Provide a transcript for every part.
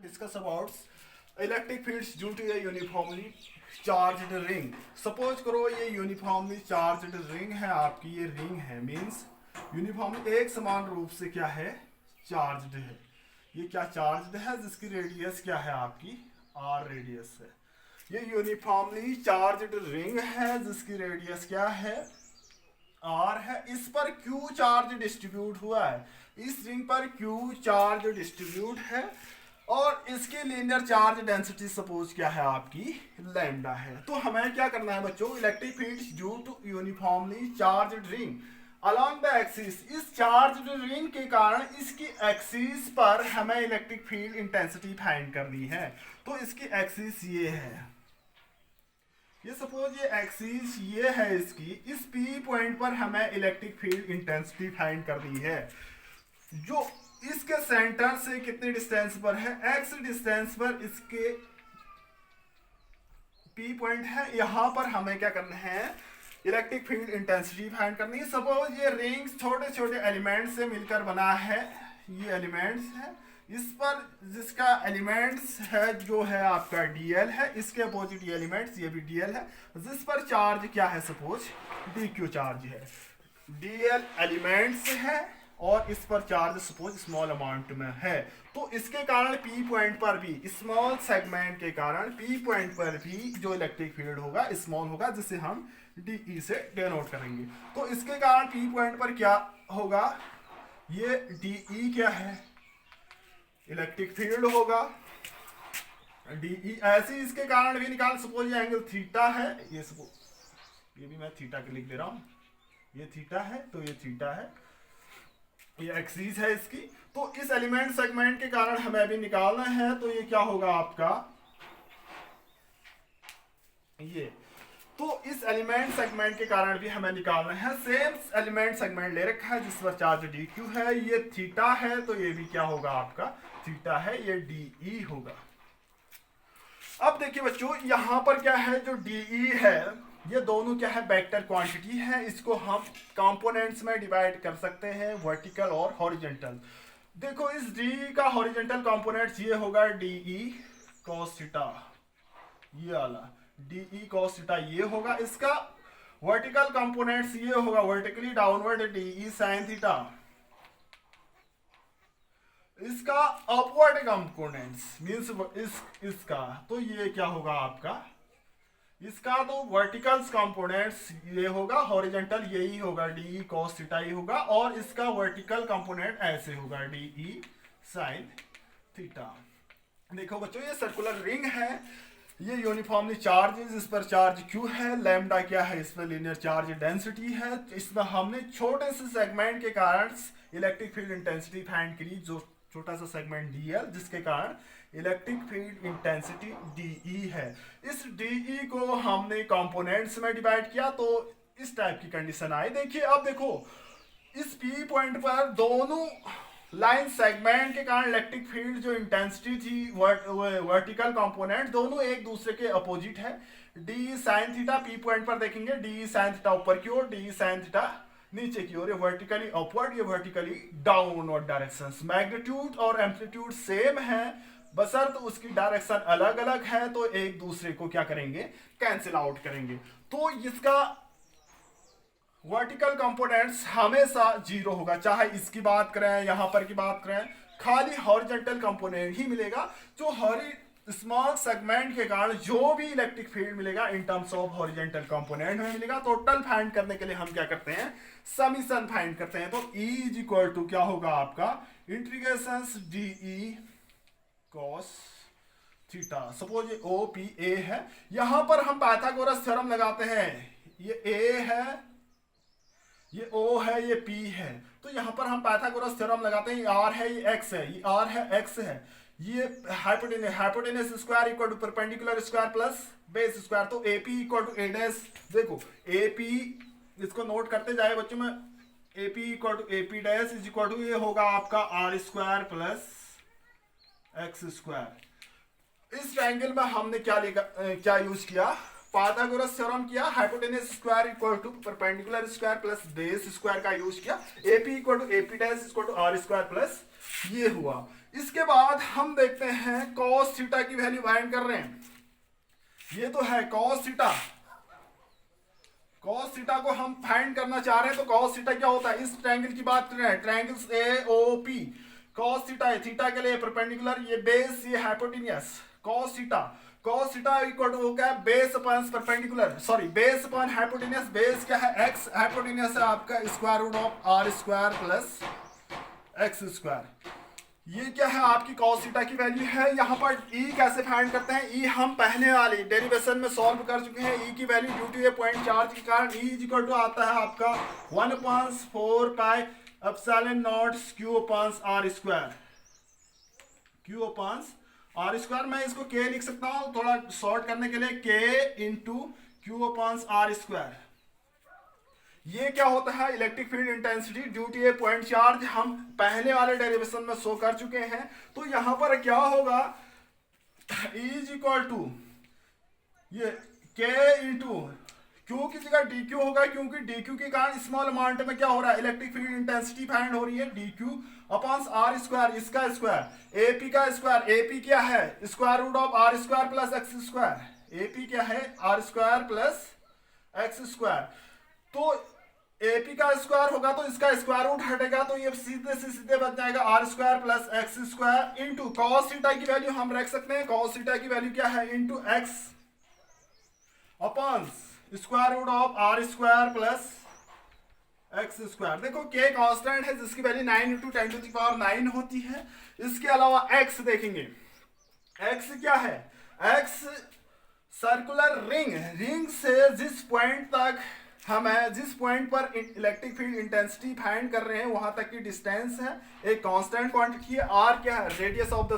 Discuss about electric fields due to a uniformly charged ring. Suppose करो ये uniformly charged ring है आपकी, ये ring है means uniformly एक समान रूप से क्या है, charged है. ये क्या charged है, जिसकी रेडियस क्या है आपकी r रेडियस है. ये यूनिफॉर्मली चार्ज्ड रिंग है जिसकी रेडियस क्या है r है. इस पर q चार्ज डिस्ट्रीब्यूट हुआ है, इस रिंग पर q चार्ज डिस्ट्रीब्यूट है और इसकी लीनियर चार्ज डेंसिटी सपोज क्या है आपकी लैम्डा है. तो हमें क्या करना है बच्चों, electric fields due to uniformly charged ring along the axis. इस चार्ज्ड रिंग के कारण इसकी एक्सिस पर हमें इलेक्ट्रिक फील्ड इंटेंसिटी फाइंड करनी है. तो इसकी एक्सिस ये है, ये सपोज ये एक्सिस ये है इसकी. इस P पॉइंट पर हमें इलेक्ट्रिक फील्ड इंटेंसिटी फाइंड करनी है जो इसके सेंटर से कितने डिस्टेंस पर है, x डिस्टेंस पर इसके P पॉइंट है. यहां पर हमें क्या करना है, इलेक्ट्रिक फील्ड इंटेंसिटी फाइंड करनी है. सपोज ये रिंग्स छोटे छोटे एलिमेंट्स से मिलकर बना है, ये एलिमेंट्स है, इस पर जिसका एलिमेंट्स है जो है आपका dl है, इसके अपोजिट ये एलिमेंट्स ये भी dl है, जिस पर चार्ज क्या है सपोज dq चार्ज है. dl एलिमेंट्स है और इस पर चार्ज सपोज स्मॉल अमाउंट में है. तो इसके कारण P पॉइंट पर भी, स्मॉल सेगमेंट के कारण P पॉइंट पर भी जो इलेक्ट्रिक फील्ड होगा स्मॉल होगा, जिसे हम DE से डिनोट करेंगे. तो इसके कारण P पॉइंट पर क्या होगा, ये DE क्या है इलेक्ट्रिक फील्ड होगा DE. ऐसे इसके कारण भी निकाल, सपोज ये एंगल थीटा है, ये सपोज ये भी मैं थीटा के लिख दे रहा हूं, ये थीटा है तो ये थीटा है, ये एक्सिस है इसकी. तो इस एलिमेंट सेगमेंट के कारण हमें अभी निकालना है. तो ये क्या होगा आपका ये, तो इस एलिमेंट सेगमेंट के कारण भी हमें निकालना है. सेम एलिमेंट सेगमेंट ले रखा है जिस पर चार्ज dq है, ये थीटा है तो ये भी क्या होगा आपका थीटा है, ये de होगा. अब देखिए बच्चों यहां पर क्या है, जो de है ये दोनों क्या है वेक्टर क्वांटिटी है. इसको हम कंपोनेंट्स में डिवाइड कर सकते हैं, वर्टिकल और हॉरिजॉन्टल. देखो इस d का हॉरिजॉन्टल कंपोनेंट्स ये होगा de cos थीटा, ये वाला de cos थीटा ये होगा. इसका वर्टिकल कंपोनेंट्स ये होगा vertically downward de sin theta. इसका अपवर्ड कंपोनेंट्स मींस इसका तो ये क्या होगा आपका, इसका तो वर्टिकल्स कंपोनेंट्स ये होगा, हॉरिजॉन्टल यही होगा de cos थीटा ही होगा, और इसका वर्टिकल कंपोनेंट ऐसे होगा de sin थीटा. देखो बच्चों ये सर्कुलर रिंग है, ये यूनिफॉर्मली चार्ज है, इस पर चार्ज q है, लैम्डा क्या है, इस पर लीनियर चार्ज डेंसिटी है. इसमें हमने छोटे से सेगमेंट के कारण इलेक्ट्रिक फील्ड इंटेंसिटी फाइंड करी, जो छोटा सा सेगमेंट dl जिसके कारण इलेक्ट्रिक फील्ड इंटेंसिटी de है. इस de को हमने कंपोनेंट्स में डिवाइड किया तो इस टाइप की कंडीशन आई. देखिए अब देखो इस P पॉइंट पर दोनों लाइन सेगमेंट के कारण इलेक्ट्रिक फील्ड जो इंटेंसिटी थी वर्टिकल कंपोनेंट दोनों एक दूसरे के अपोजिट है. d sin theta P point पर देखेंगे, d sin थीटा ऊपर की ओर, d sin थीटा नीचे की ओर. ये वर्टिकली अपवर्ड, ये वर्टिकली डाउनवर्ड डायरेक्शंस. मैग्नीट्यूड और एम्पलीट्यूड सेम है, बशर्ते उसकी डायरेक्शन अलग अलग है तो एक दूसरे को क्या करेंगे कैंसिल आउट करेंगे. तो इसका वर्टिकल कंपोनेंट्स हमेशा जीरो होगा, चाहे इसकी बात करें यहां पर की बात करें, खाली हॉरिजॉन्टल कंपोनेंट ही मिलेगा. जो स्मॉल सेगमेंट के कारण जो भी इलेक्ट्रिक फील्ड मिलेगा in terms of horizontal component में मिलेगा. टोटल फाइंड करने के लिए हम क्या करते हैं, समीशन फाइंड करते हैं. तो E इज इक्वल टू क्या होगा आपका integration de cos theta. Suppose ये OPA है, यहां पर हम पाइथागोरस थ्योरम लगाते हैं. ये A है, ये O है, ये P है, तो यहां पर हम पाइथागोरस थ्योरम लगाते हैं. ये R है, ये X है, ये R है, X है, ये hypotenuse square equal to perpendicular square plus base square. तो AP equal to A dash. देखो AP इसको नोट करते जाए बच्चों में, AP equal to AP dash is equal to ये होगा आपका R square plus X square. इस ट्रायंगल में हमने क्या यूज किया, पाइथागोरस थ्योरम किया, hypotenuse square equal to perpendicular square plus base square का यूज किया, AP equal to AP dash equal to R square plus ये हुआ। इसके बाद हम देखते हैं cos थीटा की वैल्यू फाइंड कर रहे हैं। ये तो है cos थीटा, cos थीटा को हम फाइंड करना चाह रहे हैं। तो cos थीटा क्या होता है, इस ट्रायंगल की बात कर रहे हैं, ट्रायंगल्स AOP। cos थीटा है थीटा के लिए परपेंडिकुलर, ये बेस ये hypotenuse. cos theta equal to हो गया base upon perpendicular, sorry base upon hypotenuse. Base क्या है x, हाइपोटेन्यूस है आपका square root of R square plus x square. ये क्या है आपकी cos थीटा की वैल्यू है। यहाँ पर e कैसे फाइंड करते हैं, e हम पहले वाली डेरिवेशन में सॉल्व कर चुके हैं। e की value due to a point charge के कारण e इज इक्वल टू आता है आपका 1/4 pi epsilon nought q upon are square, q upon are square. मैं इसको k लिख सकता हूँ थोड़ा शॉर्ट करने के लिए, k into Q upon are square. ये क्या होता है, electric field intensity due to a point charge, हम पहले वाले डेरिवेशन में शो कर चुके हैं। तो यहां पर क्या होगा, E इज इक्वल टू ये K इंटू Q की जगह dQ होगा, क्योंकि dQ के कारण स्मॉल अमाउंट में क्या हो रहा है, इलेक्ट्रिक फील्ड इंटेंसिटी फाइंड हो रही है, dQ अपॉन आर स्क्वायर, इसका स्क्वायर, AP का स्क्वायर, AP क्या है square root of R square plus x square, AP क्या है are square plus x square. तो AP का स्क्वायर होगा तो इसका स्क्वायर रूट हटेगा, तो ये सीधे से सीधे बच जाएगा R square plus x square into cos theta की वैल्यू हम रख सकते हैं। कॉस थीटा की वैल्यू क्या है, into X upon square root of R square plus x square. देखो के कांस्टेंट है जिसकी value 9 into 10 to the power 9 होती है। इसके अलावा एक्स देखेंगे, एक्स क्या है, एक्स सर्कुलर रिंग से जिस पॉइंट तक हमें, जिस पॉइंट पर इलेक्ट्रिक फील्ड इंटेंसिटी फाइंड कर रहे हैं वहां तक की डिस्टेंस है, एक कांस्टेंट क्वांटिटी है। आर क्या है, radius of the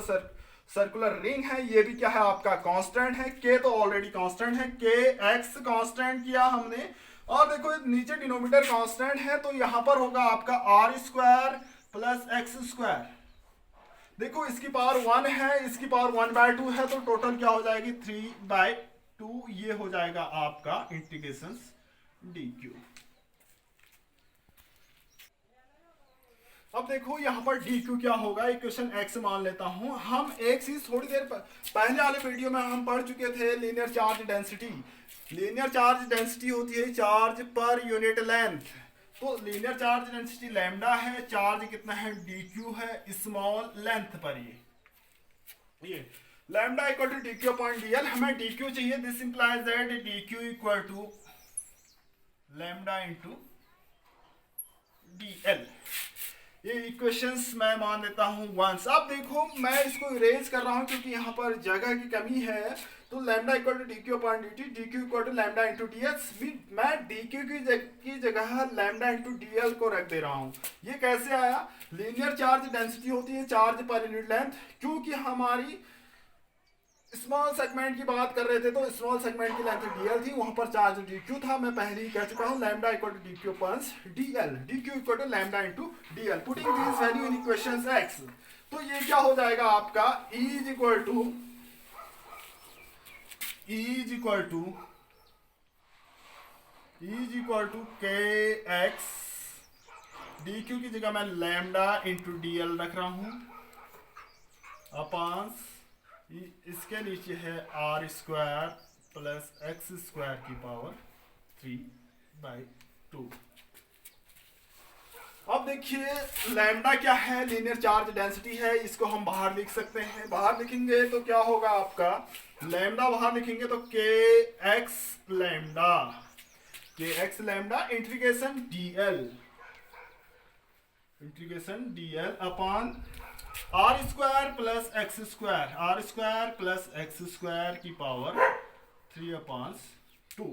circular ring है, ये भी क्या है आपका कांस्टेंट है। के तो ऑलरेडी कांस्टेंट है, के एक्स कांस्टेंट किया हमने। और देखो नीचे डिनोमिनेटर कांस्टेंट है, तो यहां पर होगा आपका r square plus x square. देखो इसकी पावर 1 है, इसकी पावर 1/2 है, तो टोटल क्या हो जाएगी 3/2। ये हो जाएगा आपका इंटीग्रेशन dq। अब देखो यहां पर dq क्या होगा, इक्वेशन x मान लेता हूं। हम एक चीज थोड़ी देर पहले वाले वीडियो में हम पढ़ चुके थे, linear charge density. Linear charge density होती है चार्ज पर यूनिट लेंथ। तो लीनियर चार्ज डेंसिटी लैम्डा है, चार्ज कितना है dq है स्मॉल लेंथ पर। ये lambda equal to dq upon dl, हमें dq चाहिए। This implies that dq equal to lambda into dl। ये इक्वेशंस मैं मान लेता हूं वंस। अब देखो मैं इसको इरेज कर रहा हूं क्योंकि यहां पर जगह की कमी है। तो lambda equal to dq upon dt, dq equal to lambda into dl। मैं dq की जगह लैम्डा इंटू dl को रख दे रहा हूं। ये कैसे आया, लीनियर चार्ज डेंसिटी होती है चार्ज पर यूनिट लेंथ। क्योंकि हमारी स्मॉल सेगमेंट की बात कर रहे थे, तो स्मॉल सेगमेंट की लेंथ dl थी, वहां पर चार्ज dq था। मैं पहले ही कह चुका हूं lambda equal to dq upon dl, dq equal to lambda into dl। Putting this value in equations x, तो ये क्या हो जाएगा आपका E is equal to kx, dq की जगह मैं लैम्डा इंटू dl रख रहा हूं अपॉन इसके नीचे है are square plus x square की पावर 3/2। अब देखिए लैम्डा क्या है, लीनियर चार्ज डेंसिटी है, इसको हम बाहर लिख सकते हैं। बाहर लिखेंगे तो क्या होगा आपका, लैम्डा बाहर लिखेंगे तो k x lambda integration dl upon are square plus x square की पावर 3/2।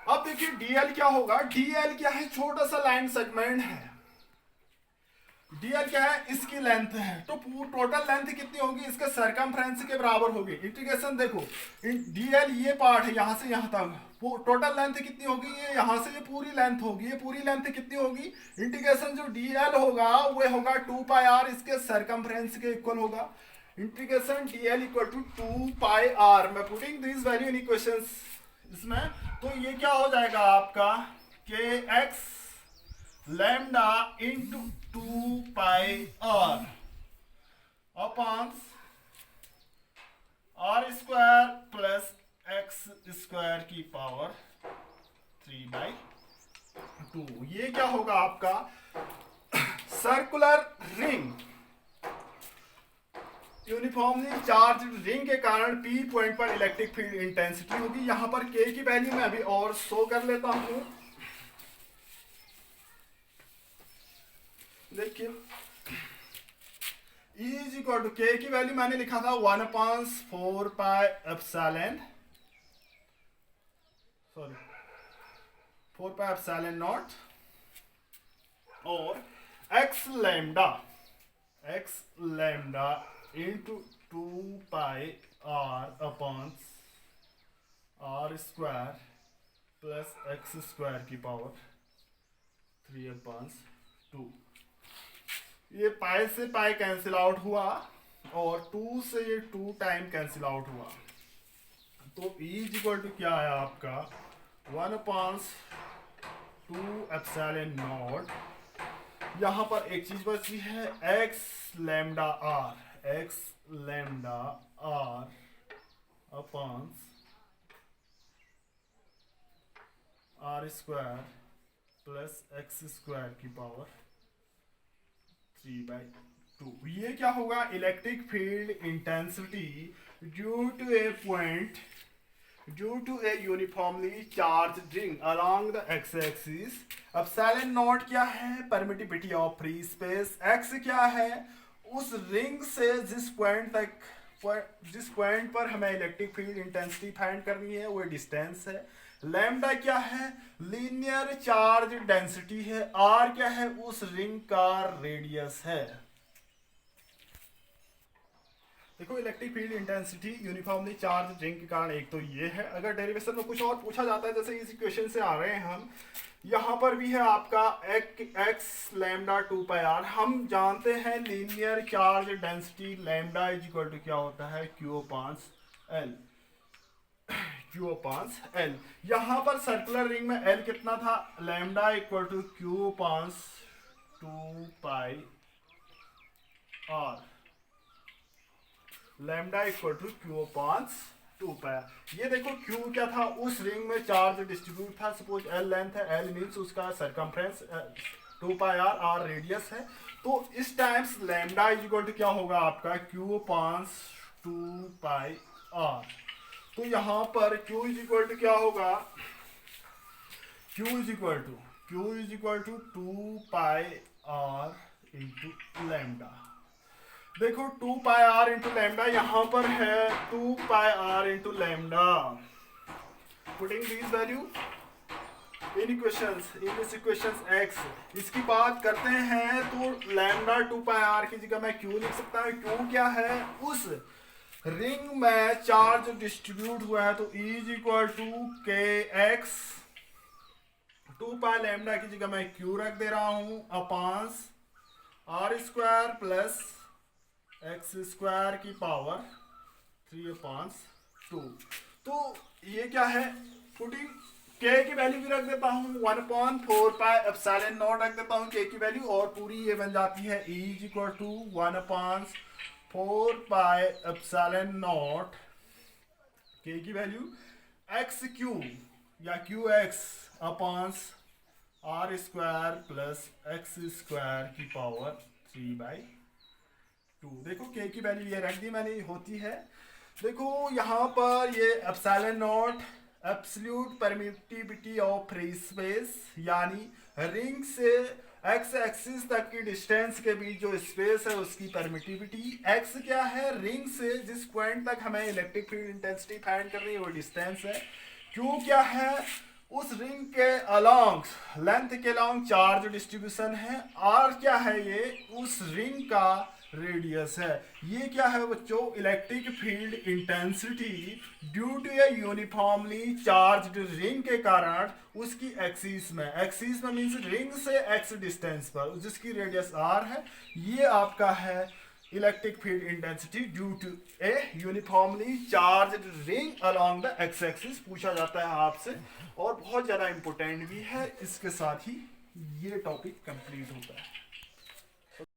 अब देखिए dl क्या होगा, dl क्या है, छोटा सा लाइन सेगमेंट है। dl क्या है, इसकी लेंथ है, तो टोटल लेंथ कितनी होगी, इसके सरकमफ्रेंस के बराबर होगी। इंटीग्रेशन देखो dl ये पार्ट है यहां से यहां तक, टोटल लेंथ कितनी होगी, ये यहां से ये पूरी लेंथ होगी। ये पूरी लेंथ कितनी होगी, इंटीग्रेशन जो dl होगा वो होगा 2πr, इसके सरकमफ्रेंस के इक्वल होगा। Integration dl equal to 2πr। मैं putting this value in equations इसमें, तो ये क्या हो जाएगा आपका k x lambda into 2 pi upon are square plus x square की पावर 3/2। ये क्या होगा आपका circular ring, uniformly charge ring के कारण पी पॉइंट पर इलेक्ट्रिक फील्ड इंटेंसिटी होगी। यहां पर के की वैल्यू मैं अभी और शो कर लेता हूं। देखिए E इज इक्वल टू के की वैल्यू मैंने लिखा था 1/4 pi epsilon, sorry 4 pi epsilon naught, और x lambda into 2 pi r upon are square plus x square की पावर 3/2। ये पाई से पाई कैंसिल आउट हुआ और 2 से ये 2 टाइम कैंसिल आउट हुआ, तो E इज इक्वल टू क्या है आपका 1/2 एप्सिलॉन नॉट। यहां पर एक चीज बची है x lambda r upon are square plus x square की पावर 3/2। ये क्या होगा electric field intensity due to a uniformly charge ring along the x axis. Epsilon naught क्या है permittivity of free space, x क्या है उस रिंग से जिस पॉइंट पर हमें इलेक्ट्रिक फील्ड इंटेंसिटी फाइंड करनी है वो डिस्टेंस है, लैम्डा क्या है लीनियर चार्ज डेंसिटी है, आर क्या है उस रिंग का रेडियस है। देखो electric field intensity uniformly charge ring के कारण एक तो ये है। अगर डेरिवेशन में कुछ और पूछा जाता है जैसे इस इक्वेशन से आ रहे हैं हम, यहां पर भी है आपका एक्स लैम्डा 2 पाई आर। हम जानते हैं linear charge density lambda is equal to क्या होता है क्यू अपॉन एल। यहां पर सर्कुलर रिंग में एल कितना था lambda equal to q upon 2 pi r, lambda equal to q upon 2 pi. ये देखो क्यू क्या था उस रिंग में चार्ज डिस्ट्रीब्यूट था, सपोज एल लेंथ है, एल मींस उसका सरकमफ्रेंस 2 पाई आर रेडियस है, तो इस times lambda is equal to क्या होगा आपका क्यू अपॉन 2 पाई आर। तो यहां पर Q इज इक्वल टू क्या होगा Q is equal to 2 pi r into lambda. देखो 2 पाई आर इंटू लैम्डा यहां पर है 2 pi r into lambda. Putting this value in this equations x, इसकी बात करते हैं तो लैम्डा 2 पाई आर की जगह मैं Q लिख सकता हूं। Q क्या है उस रिंग में चार्ज डिस्ट्रीब्यूट हुआ है, तो E is equal to k x 2 pi lambda की जगह मैं Q रख दे रहा हूं upon are square plus x square की पावर 3/2। तो ये क्या है पुटिंग के की वैल्यू भी रख देता हूं 1/4 पाई एप्सिलॉन नॉट रख देता हूं के की वैल्यू, और पूरी ये बन जाती है E is equal to 1/4 pi epsilon naught k की वैल्यू एक्स क्यू या q x upon are square plus x square की पावर 3/2। देखो के की वैल्यू ये रख दी मैंने होती है। देखो यहाँ पर ये epsilon not absolute permittivity of free space, यानी रिंग से एक्स एक्सिस तक की डिस्टेंस के बीच जो स्पेस है उसकी परमिटिविटी। एक्स क्या है रिंग से जिस पॉइंट तक हमें इलेक्ट्रिक फील्ड इंटेंसिटी फाइंड करनी है वो डिस्टेंस है। क्यू क्या है उस रिंग के अलोंग लेंथ के अलोंग चार्ज डिस्ट्रीब्यूशन है। आर क्या है ये उस रिंग का रेडियस है। ये क्या है बच्चों electric field intensity due to a uniformly charged ring के कारण उसकी एक्सिस में मींस रिंग से एक्स डिस्टेंस पर जिसकी रेडियस आर है, ये आपका है electric field intensity due to a uniformly charged ring along the x axis पूछा जाता है आपसे, और बहुत ज़्यादा इंपॉर्टेंट भी है। इसके साथ ही ये टॉपिक कंप्लीट होता है।